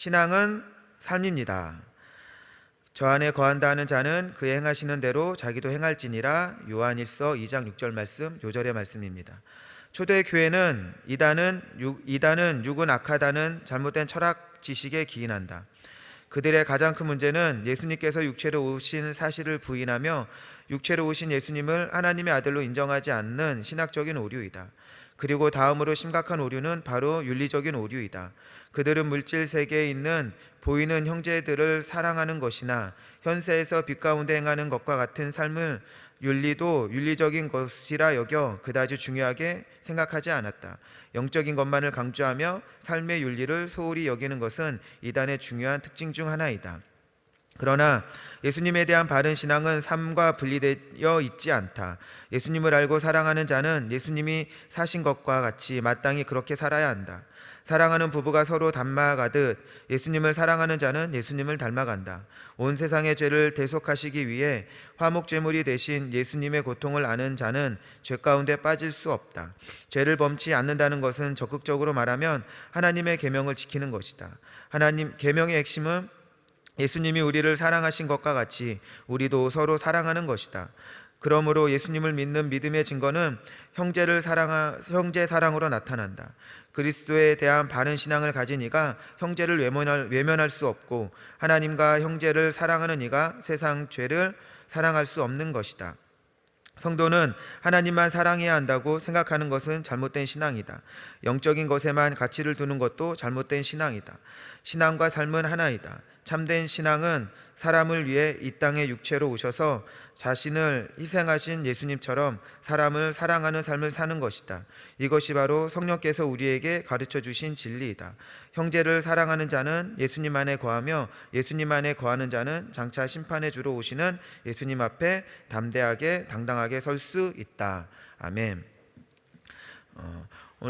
신앙은 삶입니다. 저 안에 거한다 하는 자는 그의 행하시는 대로 자기도 행할지니라. 요한일서 2장 6절 말씀, 요절의 말씀입니다. 초대 교회는 이단은 육은 악하다는 잘못된 철학 지식에 기인한다. 그들의 가장 큰 문제는 예수님께서 육체로 오신 사실을 부인하며 육체로 오신 예수님을 하나님의 아들로 인정하지 않는 신학적인 오류이다. 그리고 다음으로 심각한 오류는 바로 윤리적인 오류이다. 그들은 물질 세계에 있는 보이는 형제들을 사랑하는 것이나 현세에서 빛 가운데 행하는 것과 같은 삶을 윤리도 윤리적인 것이라 여겨 그다지 중요하게 생각하지 않았다. 영적인 것만을 강조하며 삶의 윤리를 소홀히 여기는 것은 이단의 중요한 특징 중 하나이다. 그러나 예수님에 대한 바른 신앙은 삶과 분리되어 있지 않다. 예수님을 알고 사랑하는 자는 예수님이 사신 것과 같이 마땅히 그렇게 살아야 한다. 사랑하는 부부가 서로 닮아가듯 예수님을 사랑하는 자는 예수님을 닮아간다. 온 세상의 죄를 대속하시기 위해 화목제물이 되신 예수님의 고통을 아는 자는 죄 가운데 빠질 수 없다. 죄를 범치 않는다는 것은 적극적으로 말하면 하나님의 계명을 지키는 것이다. 하나님 계명의 핵심은 예수님이 우리를 사랑하신 것과 같이 우리도 서로 사랑하는 것이다. 그러므로 예수님을 믿는 믿음의 증거는 형제 사랑으로 나타난다. 그리스도에 대한 바른 신앙을 가진 이가 형제를 외면할 수 없고 하나님과 형제를 사랑하는 이가 세상 죄를 사랑할 수 없는 것이다. 성도는 하나님만 사랑해야 한다고 생각하는 것은 잘못된 신앙이다. 영적인 것에만 가치를 두는 것도 잘못된 신앙이다. 신앙과 삶은 하나이다. 참된 신앙은 사람을 위해 이 땅에 육체로 오셔서 자신을 희생하신 예수님처럼 사람을 사랑하는 삶을 사는 것이다. 이것이 바로 성령께서 우리에게 가르쳐 주신 진리이다. 형제를 사랑하는 자는 예수님 안에 거하며 예수님 안에 거하는 자는 장차 심판의 주로 오시는 예수님 앞에 담대하게 당당하게 설 수 있다. 아멘.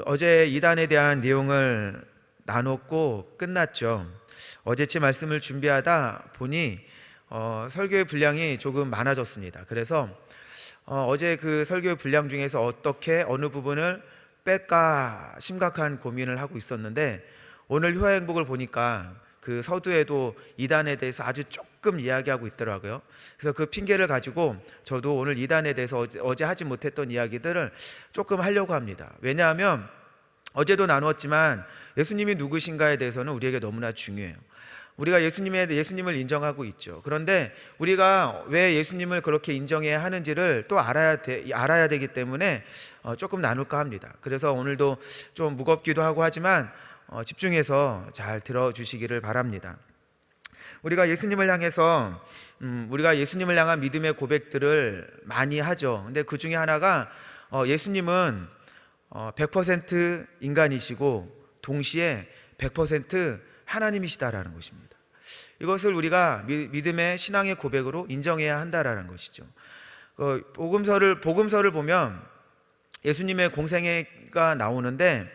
어제 이단에 대한 내용을 나눴고 끝났죠. 어제치 말씀을 준비하다 보니 설교의 분량이 조금 많아졌습니다. 그래서 어제 그 설교의 분량 중에서 어느 부분을 뺄까 심각한 고민을 하고 있었는데 오늘 효화행복을 보니까 그 서두에도 이단에 대해서 아주 조금 이야기하고 있더라고요. 그래서 그 핑계를 가지고 저도 오늘 이단에 대해서 어제 하지 못했던 이야기들을 조금 하려고 합니다. 왜냐하면 어제도 나누었지만 예수님이 누구신가에 대해서는 우리에게 너무나 중요해요. 우리가 예수님을 인정하고 있죠. 그런데 우리가 왜 예수님을 그렇게 인정해야 하는지를 또 알아야 되기 때문에 조금 나눌까 합니다. 그래서 오늘도 좀 무겁기도 하고 하지만 집중해서 잘 들어주시기를 바랍니다. 우리가 예수님을 향한 믿음의 고백들을 많이 하죠. 근데 그 중에 하나가 예수님은 100% 인간이시고 동시에 100% 하나님이시다라는 것입니다. 이것을 우리가 믿음의 신앙의 고백으로 인정해야 한다라는 것이죠. 복음서를 보면 예수님의 공생애가 나오는데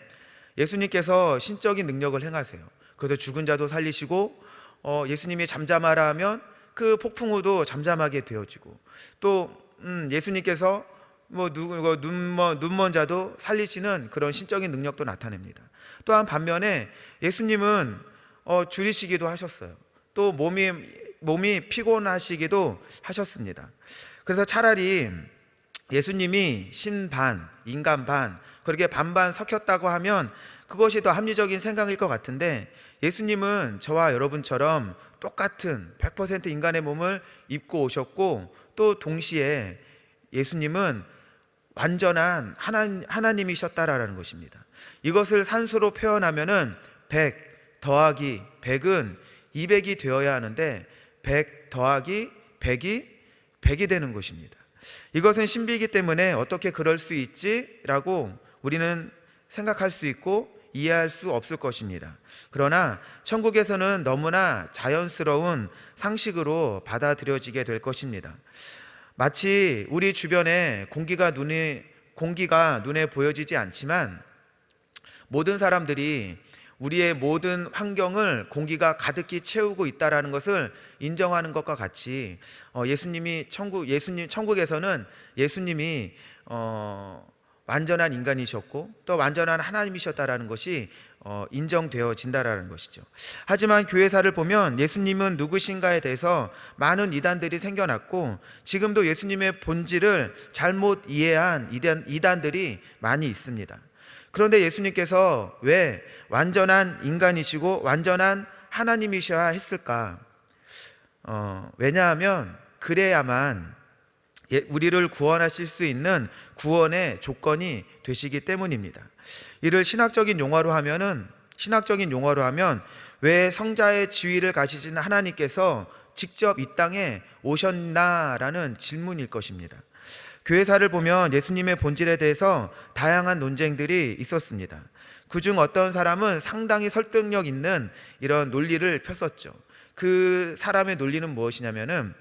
예수님께서 신적인 능력을 행하세요. 그래서 죽은 자도 살리시고 예수님이 잠잠하라 하면 그 폭풍우도 잠잠하게 되어지고 또 예수님께서 눈먼 자도 살리시는 그런 신적인 능력도 나타냅니다. 또한 반면에 예수님은 줄이시기도 하셨어요. 또 몸이 피곤하시기도 하셨습니다. 그래서 차라리 예수님이 신 반, 인간 반, 그렇게 반반 섞였다고 하면 그것이 더 합리적인 생각일 것 같은데 예수님은 저와 여러분처럼 똑같은 100% 인간의 몸을 입고 오셨고 또 동시에 예수님은 완전한 하나님이셨다라는 것입니다. 이것을 산수로 표현하면은 100 더하기 100은 200이 되어야 하는데 100 더하기 100이 100이 되는 것입니다. 이것은 신비이기 때문에 어떻게 그럴 수 있지라고 우리는 생각할 수 있고 이해할 수 없을 것입니다. 그러나 천국에서는 너무나 자연스러운 상식으로 받아들여지게 될 것입니다. 마치 우리 주변에 공기가 눈에 보여지지 않지만 모든 사람들이 우리의 모든 환경을 공기가 가득히 채우고 있다라는 것을 인정하는 것과 같이 천국에서는 예수님이 완전한 인간이셨고 또 완전한 하나님이셨다라는 것이 인정되어진다라는 것이죠. 하지만 교회사를 보면 예수님은 누구신가에 대해서 많은 이단들이 생겨났고 지금도 예수님의 본질을 잘못 이해한 이단들이 많이 있습니다. 그런데 예수님께서 왜 완전한 인간이시고 완전한 하나님이셔야 했을까? 왜냐하면 그래야만 우리를 구원하실 수 있는 구원의 조건이 되시기 때문입니다. 이를 신학적인 용어로 하면 왜 성자의 지위를 가지신 하나님께서 직접 이 땅에 오셨나라는 질문일 것입니다. 교회사를 보면 예수님의 본질에 대해서 다양한 논쟁들이 있었습니다. 그중 어떤 사람은 상당히 설득력 있는 이런 논리를 폈었죠. 그 사람의 논리는 무엇이냐면은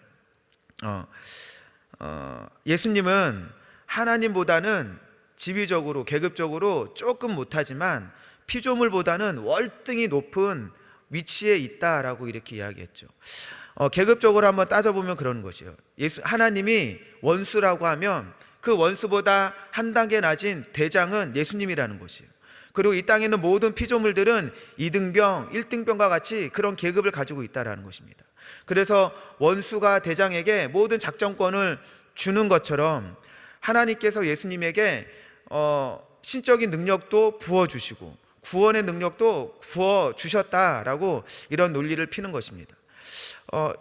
예수님은 하나님보다는 지위적으로 계급적으로 조금 못하지만 피조물보다는 월등히 높은 위치에 있다라고 이렇게 이야기했죠. 계급적으로 한번 따져보면 그런 것이에요. 하나님이 원수라고 하면 그 원수보다 한 단계 낮은 대장은 예수님이라는 것이에요. 그리고 이 땅에 있는 모든 피조물들은 2등병, 1등병과 같이 그런 계급을 가지고 있다는 것입니다. 그래서 원수가 대장에게 모든 작전권을 주는 것처럼 하나님께서 예수님에게 신적인 능력도 부어주시고 구원의 능력도 부어주셨다라고 이런 논리를 피는 것입니다.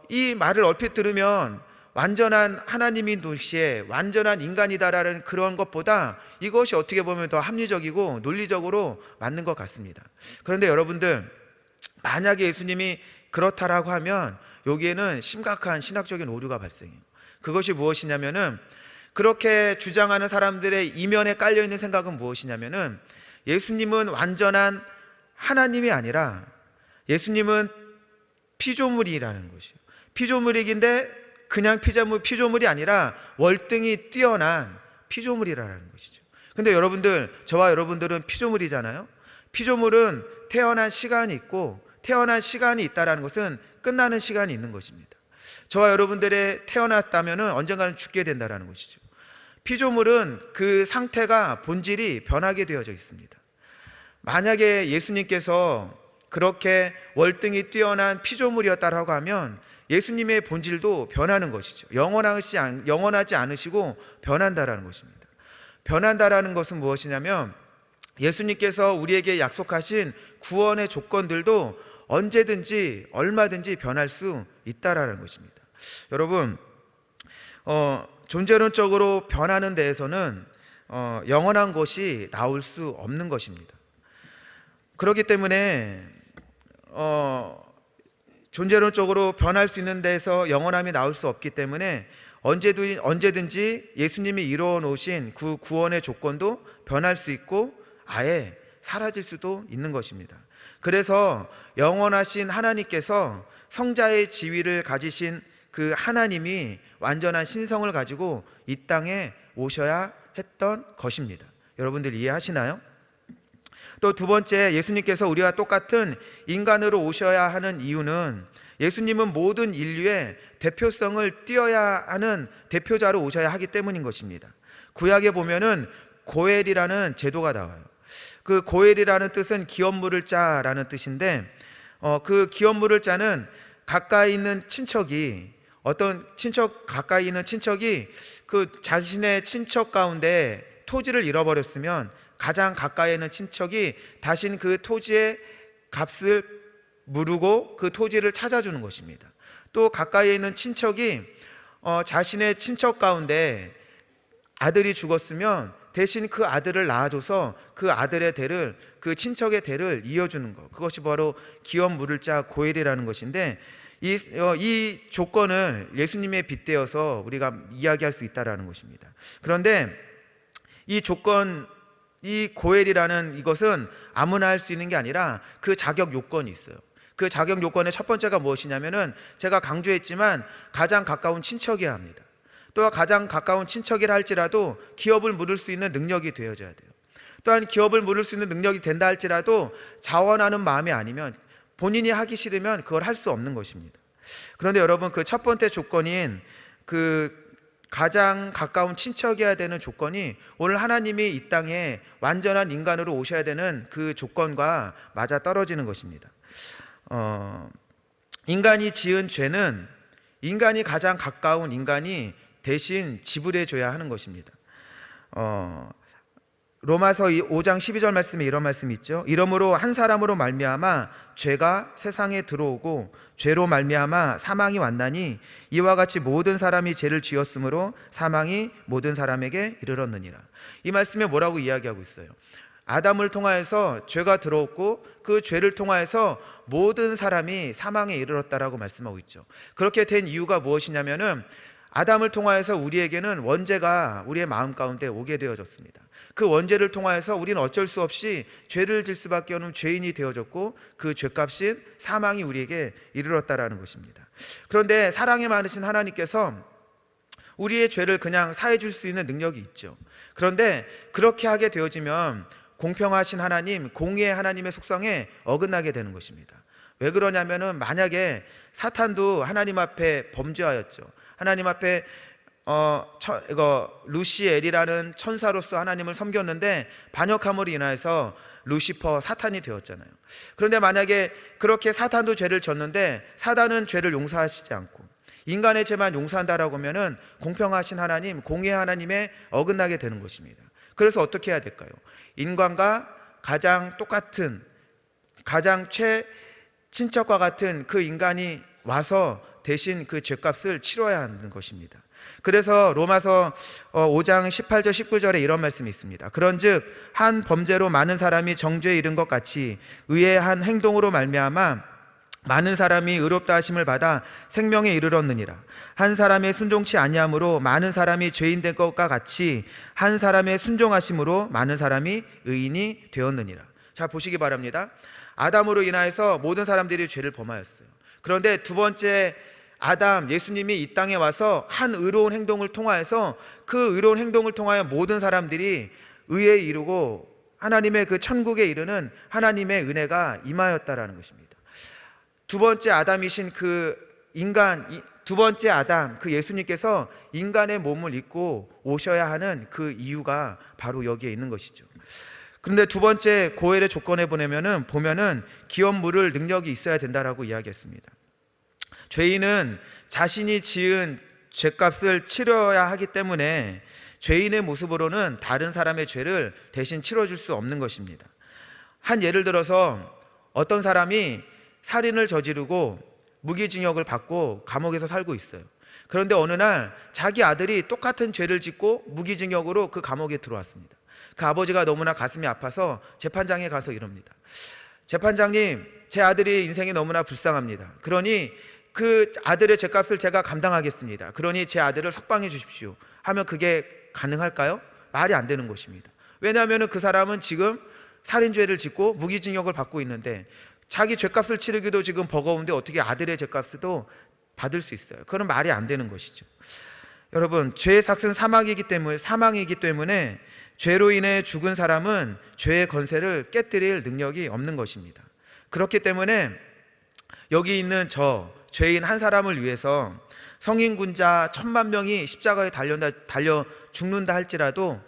이 말을 얼핏 들으면 완전한 하나님인 동시에 완전한 인간이다라는 그런 것보다 이것이 어떻게 보면 더 합리적이고 논리적으로 맞는 것 같습니다. 그런데 여러분들, 만약에 예수님이 그렇다라고 하면 여기에는 심각한 신학적인 오류가 발생해요. 그것이 무엇이냐면은, 그렇게 주장하는 사람들의 이면에 깔려있는 생각은 무엇이냐면은, 예수님은 완전한 하나님이 아니라 예수님은 피조물이라는 것이에요. 피조물이긴데 그냥 피조물이 아니라 월등히 뛰어난 피조물이라는 것이죠. 근데 여러분들, 저와 여러분들은 피조물이잖아요. 피조물은 태어난 시간이 있고, 태어난 시간이 있다는 것은 끝나는 시간이 있는 것입니다. 저와 여러분들의 태어났다면 언젠가는 죽게 된다는 것이죠. 피조물은 그 상태가, 본질이 변하게 되어져 있습니다. 만약에 예수님께서 그렇게 월등히 뛰어난 피조물이었다라고 하면 예수님의 본질도 변하는 것이죠. 영원하지 않으시고 변한다라는 것입니다. 변한다라는 것은 무엇이냐면, 예수님께서 우리에게 약속하신 구원의 조건들도 언제든지 얼마든지 변할 수 있다라는 것입니다. 여러분, 존재론적으로 변하는 데에서는 영원한 것이 나올 수 없는 것입니다. 그렇기 때문에 존재론적으로 변할 수 있는 데에서 영원함이 나올 수 없기 때문에 언제든지 예수님이 이루어 놓으신 그 구원의 조건도 변할 수 있고 아예 사라질 수도 있는 것입니다. 그래서 영원하신 하나님께서 성자의 지위를 가지신 그 하나님이 완전한 신성을 가지고 이 땅에 오셔야 했던 것입니다. 여러분들 이해하시나요? 또 두 번째, 예수님께서 우리와 똑같은 인간으로 오셔야 하는 이유는, 예수님은 모든 인류의 대표성을 띄어야 하는 대표자로 오셔야 하기 때문인 것입니다. 구약에 보면은 고엘이라는 제도가 나와요. 그 고엘이라는 뜻은 기업 물을 자라는 뜻인데, 그 기업 물을 자는 가까이 있는 친척이, 가까이 있는 친척이 그 자신의 친척 가운데 토지를 잃어버렸으면 가장 가까이 있는 친척이 다신 그 토지의 값을 물고 그 토지를 찾아주는 것입니다. 또 가까이 있는 친척이 자신의 친척 가운데 아들이 죽었으면 대신 그 아들을 낳아줘서 그 아들의 대를, 그 친척의 대를 이어주는 것, 그것이 바로 기업 물을 자 고엘이라는 것인데, 이 조건을 예수님에 빗대어서 우리가 이야기할 수 있다라는 것입니다. 그런데 이 조건, 이 고엘이라는 이것은 아무나 할 수 있는 게 아니라 그 자격 요건이 있어요. 그 자격 요건의 첫 번째가 무엇이냐면은, 제가 강조했지만 가장 가까운 친척이어야 합니다. 또 가장 가까운 친척이라 할지라도 기업을 물을 수 있는 능력이 되어져야 돼요. 또한 기업을 물을 수 있는 능력이 된다 할지라도 자원하는 마음이 아니면, 본인이 하기 싫으면 그걸 할 수 없는 것입니다. 그런데 여러분, 그 첫 번째 조건인 그 가장 가까운 친척이어야 되는 조건이 오늘 하나님이 이 땅에 완전한 인간으로 오셔야 되는 그 조건과 맞아 떨어지는 것입니다. 인간이 지은 죄는 인간이 가장 가까운 인간이 대신 지불해 줘야 하는 것입니다. 로마서 5장 12절 말씀에 이런 말씀이 있죠. 이러므로 한 사람으로 말미암아 죄가 세상에 들어오고 죄로 말미암아 사망이 왔나니 이와 같이 모든 사람이 죄를 지었으므로 사망이 모든 사람에게 이르렀느니라. 이 말씀에 뭐라고 이야기하고 있어요? 아담을 통하여서 죄가 들어왔고 그 죄를 통하여서 모든 사람이 사망에 이르렀다라고 말씀하고 있죠. 그렇게 된 이유가 무엇이냐면은 아담을 통하여서 우리에게는 원죄가 우리의 마음 가운데 오게 되어졌습니다. 그 원죄를 통하여서 우리는 어쩔 수 없이 죄를 질 수밖에 없는 죄인이 되어졌고 그 죄값인 사망이 우리에게 이르렀다라는 것입니다. 그런데 사랑이 많으신 하나님께서 우리의 죄를 그냥 사해 줄 수 있는 능력이 있죠. 그런데 그렇게 하게 되어지면 공평하신 하나님, 공의의 하나님의 속성에 어긋나게 되는 것입니다. 왜 그러냐면은 만약에 사탄도 하나님 앞에 범죄하였죠. 하나님 앞에 루시엘이라는 천사로서 하나님을 섬겼는데 반역함으로 인하여서 루시퍼 사탄이 되었잖아요. 그런데 만약에 그렇게 사탄도 죄를 졌는데 사단은 죄를 용서하시지 않고 인간의 죄만 용서한다라고 하면은 공평하신 하나님, 공의의 하나님에 어긋나게 되는 것입니다. 그래서 어떻게 해야 될까요? 인간과 가장 똑같은, 가장 친척과 같은 그 인간이 와서 대신 그 죄값을 치러야 하는 것입니다. 그래서 로마서 5장 18절 19절에 이런 말씀이 있습니다. 그런즉 한 범죄로 많은 사람이 정죄에 이른 것 같이 의의 한 행동으로 말미암아 많은 사람이 의롭다 하심을 받아 생명에 이르렀느니라. 한 사람의 순종치 아니함으로 많은 사람이 죄인 된 것과 같이 한 사람의 순종하심으로 많은 사람이 의인이 되었느니라. 자, 보시기 바랍니다. 아담으로 인하여서 모든 사람들이 죄를 범하였어요. 그런데 두 번째 아담, 예수님이 이 땅에 와서 한 의로운 행동을 통하여서 그 의로운 행동을 통하여 모든 사람들이 의에 이르고 하나님의 그 천국에 이르는 하나님의 은혜가 임하였다라는 것입니다. 두 번째 아담이신 그 인간, 두 번째 아담, 그 예수님께서 인간의 몸을 입고 오셔야 하는 그 이유가 바로 여기에 있는 것이죠. 그런데 두 번째 고엘의 조건에 보면은 기업 물을 능력이 있어야 된다라고 이야기했습니다. 죄인은 자신이 지은 죄값을 치러야 하기 때문에 죄인의 모습으로는 다른 사람의 죄를 대신 치러줄 수 없는 것입니다. 한 예를 들어서 어떤 사람이 살인을 저지르고 무기징역을 받고 감옥에서 살고 있어요. 그런데 어느 날 자기 아들이 똑같은 죄를 짓고 무기징역으로 그 감옥에 들어왔습니다. 그 아버지가 너무나 가슴이 아파서 재판장에 가서 이럽니다. 재판장님, 제 아들이 인생이 너무나 불쌍합니다. 그러니 그 아들의 죄값을 제가 감당하겠습니다. 그러니 제 아들을 석방해 주십시오 하면 그게 가능할까요? 말이 안 되는 것입니다. 왜냐하면 그 사람은 지금 살인죄를 짓고 무기징역을 받고 있는데 자기 죄값을 치르기도 지금 버거운데 어떻게 아들의 죄값도 받을 수 있어요? 그건 말이 안 되는 것이죠. 여러분, 죄의 삭은 사망이기 때문에 죄로 인해 죽은 사람은 죄의 권세를 깨뜨릴 능력이 없는 것입니다. 그렇기 때문에 여기 있는 죄인 한 사람을 위해서 성인군자 1000만 명이 십자가에 달려 죽는다 할지라도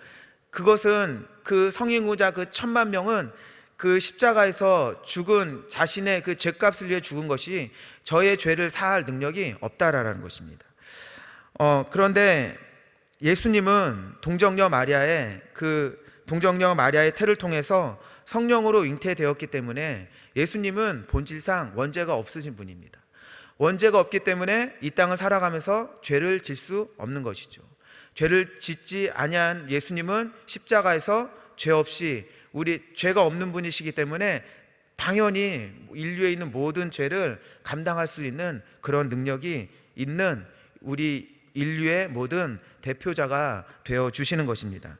그것은 그 성인군자 그 1000만 명은 그 십자가에서 죽은 자신의 그 죄값을 위해 죽은 것이 저의 죄를 사할 능력이 없다라는 것입니다. 그런데 예수님은 동정녀 마리아의 태를 통해서 성령으로 잉태되었기 때문에 예수님은 본질상 원죄가 없으신 분입니다. 원죄가 없기 때문에 이 땅을 살아가면서 죄를 질 수 없는 것이죠. 죄를 짓지 아니한 예수님은 십자가에서 죄 없이 죄가 없는 분이시기 때문에 당연히 인류에 있는 모든 죄를 감당할 수 있는 그런 능력이 있는 우리 인류의 모든 대표자가 되어 주시는 것입니다.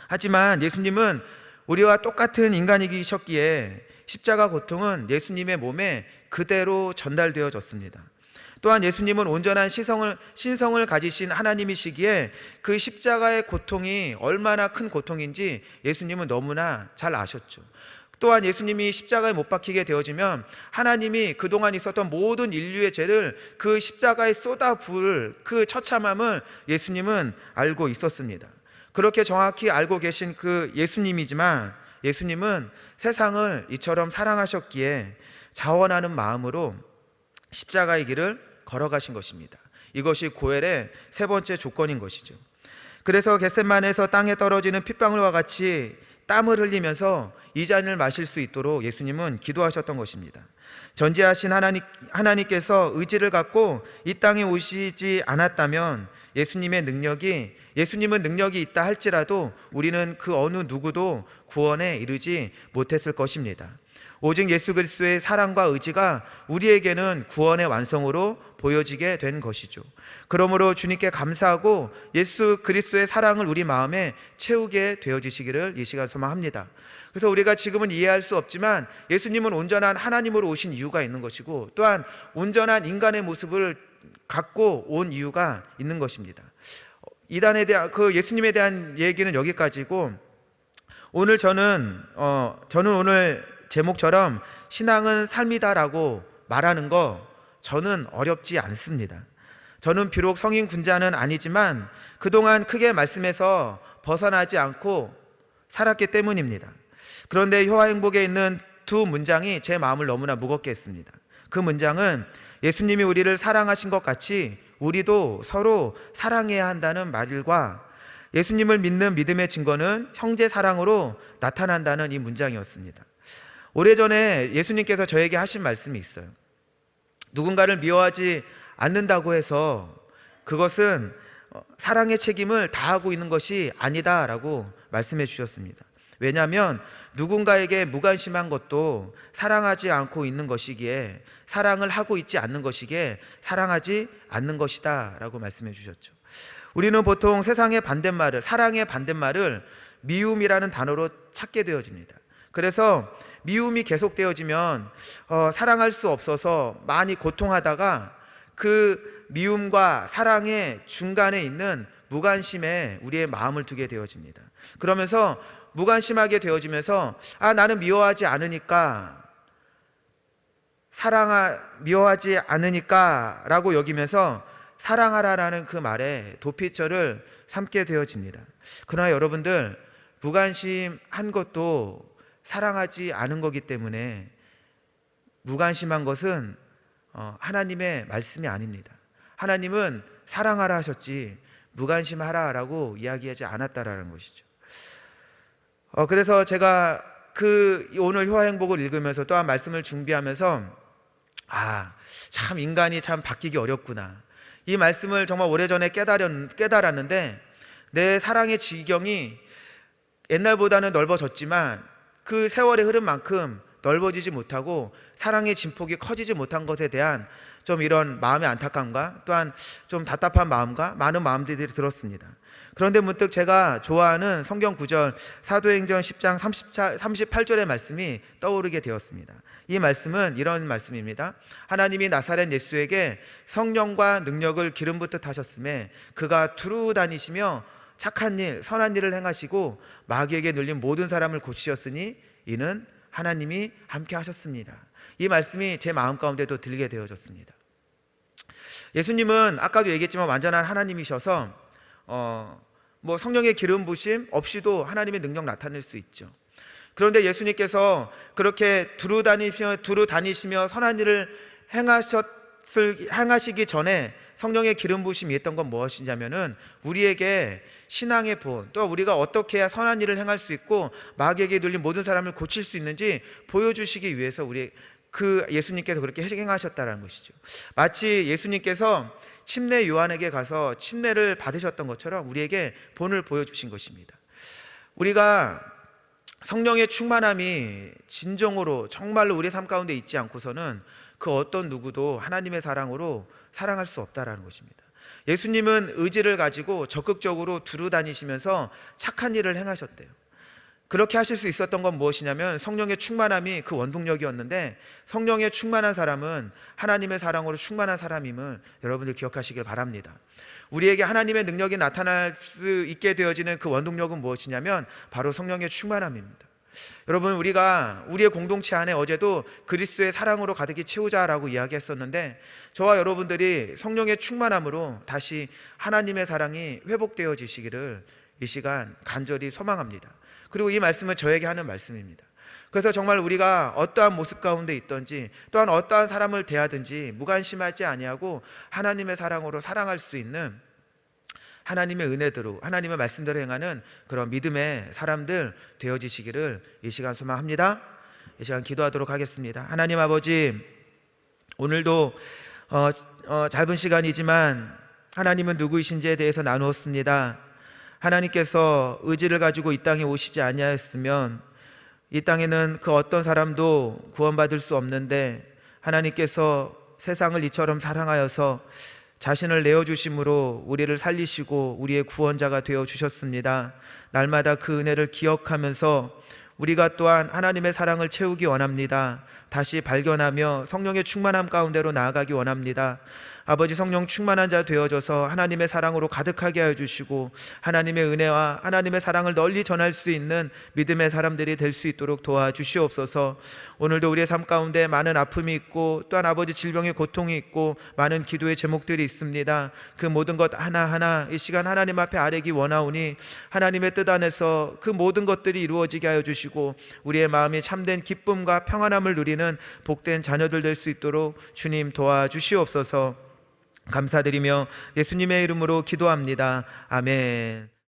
하지만 예수님은 우리와 똑같은 인간이셨기에 십자가 고통은 예수님의 몸에 그대로 전달되어졌습니다. 또한 예수님은 온전한 신성을 가지신 하나님이시기에 그 십자가의 고통이 얼마나 큰 고통인지 예수님은 너무나 잘 아셨죠. 또한 예수님이 십자가에 못 박히게 되어지면 하나님이 그동안 있었던 모든 인류의 죄를 그 십자가에 쏟아부을 그 처참함을 예수님은 알고 있었습니다. 그렇게 정확히 알고 계신 그 예수님이지만 예수님은 세상을 이처럼 사랑하셨기에 자원하는 마음으로 십자가의 길을 걸어가신 것입니다. 이것이 고엘의 세 번째 조건인 것이죠. 그래서 겟세마네에서 땅에 떨어지는 핏방울과 같이 땀을 흘리면서 이 잔을 마실 수 있도록 예수님은 기도하셨던 것입니다. 전지하신 하나님께서 의지를 갖고 이 땅에 오시지 않았다면 예수님은 능력이 있다 할지라도 우리는 그 어느 누구도 구원에 이르지 못했을 것입니다. 오직 예수 그리스도의 사랑과 의지가 우리에게는 구원의 완성으로 보여지게 된 것이죠. 그러므로 주님께 감사하고 예수 그리스도의 사랑을 우리 마음에 채우게 되어지시기를 이 시간 소망합니다. 그래서 우리가 지금은 이해할 수 없지만 예수님은 온전한 하나님으로 오신 이유가 있는 것이고 또한 온전한 인간의 모습을 갖고 온 이유가 있는 것입니다. 이단에 대한 예수님에 대한 얘기는 여기까지고, 오늘 저는 오늘 제목처럼 신앙은 삶이다라고 말하는 거 저는 어렵지 않습니다. 저는 비록 성인 군자는 아니지만 그동안 크게 말씀에서 벗어나지 않고 살았기 때문입니다. 그런데 효화행복에 있는 두 문장이 제 마음을 너무나 무겁게 했습니다. 그 문장은 예수님이 우리를 사랑하신 것 같이 우리도 서로 사랑해야 한다는 말과 예수님을 믿는 믿음의 증거는 형제 사랑으로 나타난다는 이 문장이었습니다. 오래전에 예수님께서 저에게 하신 말씀이 있어요. 누군가를 미워하지 않는다고 해서 그것은 사랑의 책임을 다하고 있는 것이 아니다라고 말씀해 주셨습니다. 왜냐하면 누군가에게 무관심한 것도 사랑하지 않고 있는 것이기에, 사랑을 하고 있지 않는 것이기에 사랑하지 않는 것이다 라고 말씀해 주셨죠. 우리는 보통 세상의 반대말을, 사랑의 반대말을 미움이라는 단어로 찾게 되어집니다. 그래서 미움이 계속되어지면 사랑할 수 없어서 많이 고통하다가 그 미움과 사랑의 중간에 있는 무관심에 우리의 마음을 두게 되어집니다. 그러면서 무관심하게 되어지면서 나는 미워하지 않으니까, 미워하지 않으니까 라고 여기면서 사랑하라라는 그 말에 도피처를 삼게 되어집니다. 그러나 여러분들, 무관심한 것도 사랑하지 않은 거기 때문에 무관심한 것은 하나님의 말씀이 아닙니다. 하나님은 사랑하라 하셨지 무관심하라라고 이야기하지 않았다라는 것이죠. 그래서 제가 오늘 효화행복을 읽으면서 또한 말씀을 준비하면서 참 인간이 참 바뀌기 어렵구나, 이 말씀을 정말 오래전에 깨달았는데, 내 사랑의 지경이 옛날보다는 넓어졌지만 그 세월의 흐름만큼 넓어지지 못하고 사랑의 진폭이 커지지 못한 것에 대한 좀 이런 마음의 안타까움과 또한 좀 답답한 마음과 많은 마음들이 들었습니다. 그런데 문득 제가 좋아하는 성경 구절 사도행전 10장 38절의 말씀이 떠오르게 되었습니다. 이 말씀은 이런 말씀입니다. 하나님이 나사렛 예수에게 성령과 능력을 기름 붓듯 하셨음에 그가 두루 다니시며 착한 일, 선한 일을 행하시고 마귀에게 눌린 모든 사람을 고치셨으니 이는 하나님이 함께 하셨습니다. 이 말씀이 제 마음 가운데도 들리게 되어졌습니다. 예수님은 아까도 얘기했지만 완전한 하나님이셔서 성령의 기름 부심 없이도 하나님의 능력 나타낼 수 있죠. 그런데 예수님께서 그렇게 두루 다니시며 선한 일을 행하시기 전에 성령의 기름 부심이 있던 건 무엇이냐면은 우리에게 신앙의 본, 또 우리가 어떻게 해야 선한 일을 행할 수 있고 마귀에게 눌린 모든 사람을 고칠 수 있는지 보여주시기 위해서 예수님께서 그렇게 행하셨다는 것이죠. 마치 예수님께서 침례 요한에게 가서 침례를 받으셨던 것처럼 우리에게 본을 보여주신 것입니다. 우리가 성령의 충만함이 진정으로 정말로 우리 삶 가운데 있지 않고서는 그 어떤 누구도 하나님의 사랑으로 사랑할 수 없다라는 것입니다. 예수님은 의지를 가지고 적극적으로 두루 다니시면서 착한 일을 행하셨대요. 그렇게 하실 수 있었던 건 무엇이냐면 성령의 충만함이 그 원동력이었는데, 성령의 충만한 사람은 하나님의 사랑으로 충만한 사람임을 여러분들 기억하시길 바랍니다. 우리에게 하나님의 능력이 나타날 수 있게 되어지는 그 원동력은 무엇이냐면 바로 성령의 충만함입니다. 여러분, 우리가 우리의 공동체 안에 어제도 그리스도의 사랑으로 가득히 채우자라고 이야기했었는데, 저와 여러분들이 성령의 충만함으로 다시 하나님의 사랑이 회복되어지시기를 이 시간 간절히 소망합니다. 그리고 이 말씀은 저에게 하는 말씀입니다. 그래서 정말 우리가 어떠한 모습 가운데 있든지, 또한 어떠한 사람을 대하든지 무관심하지 아니하고 하나님의 사랑으로 사랑할 수 있는, 하나님의 은혜대로 하나님의 말씀대로 행하는 그런 믿음의 사람들 되어지시기를 이 시간 소망합니다. 이 시간 기도하도록 하겠습니다. 하나님 아버지, 오늘도 짧은 시간이지만 하나님은 누구이신지에 대해서 나누었습니다. 하나님께서 의지를 가지고 이 땅에 오시지 아니하였으면 이 땅에는 그 어떤 사람도 구원받을 수 없는데, 하나님께서 세상을 이처럼 사랑하여서 자신을 내어주심으로 우리를 살리시고 우리의 구원자가 되어주셨습니다. 날마다 그 은혜를 기억하면서 우리가 또한 하나님의 사랑을 채우기 원합니다. 다시 발견하며 성령의 충만함 가운데로 나아가기 원합니다. 아버지, 성령 충만한 자 되어져서 하나님의 사랑으로 가득하게 하여 주시고 하나님의 은혜와 하나님의 사랑을 널리 전할 수 있는 믿음의 사람들이 될 수 있도록 도와주시옵소서. 오늘도 우리의 삶 가운데 많은 아픔이 있고 또한 아버지 질병의 고통이 있고 많은 기도의 제목들이 있습니다. 그 모든 것 하나하나 이 시간 하나님 앞에 아뢰기 원하오니 하나님의 뜻 안에서 그 모든 것들이 이루어지게 하여 주시고 우리의 마음이 참된 기쁨과 평안함을 누리는 복된 자녀들 될 수 있도록 주님 도와주시옵소서. 감사드리며 예수님의 이름으로 기도합니다. 아멘.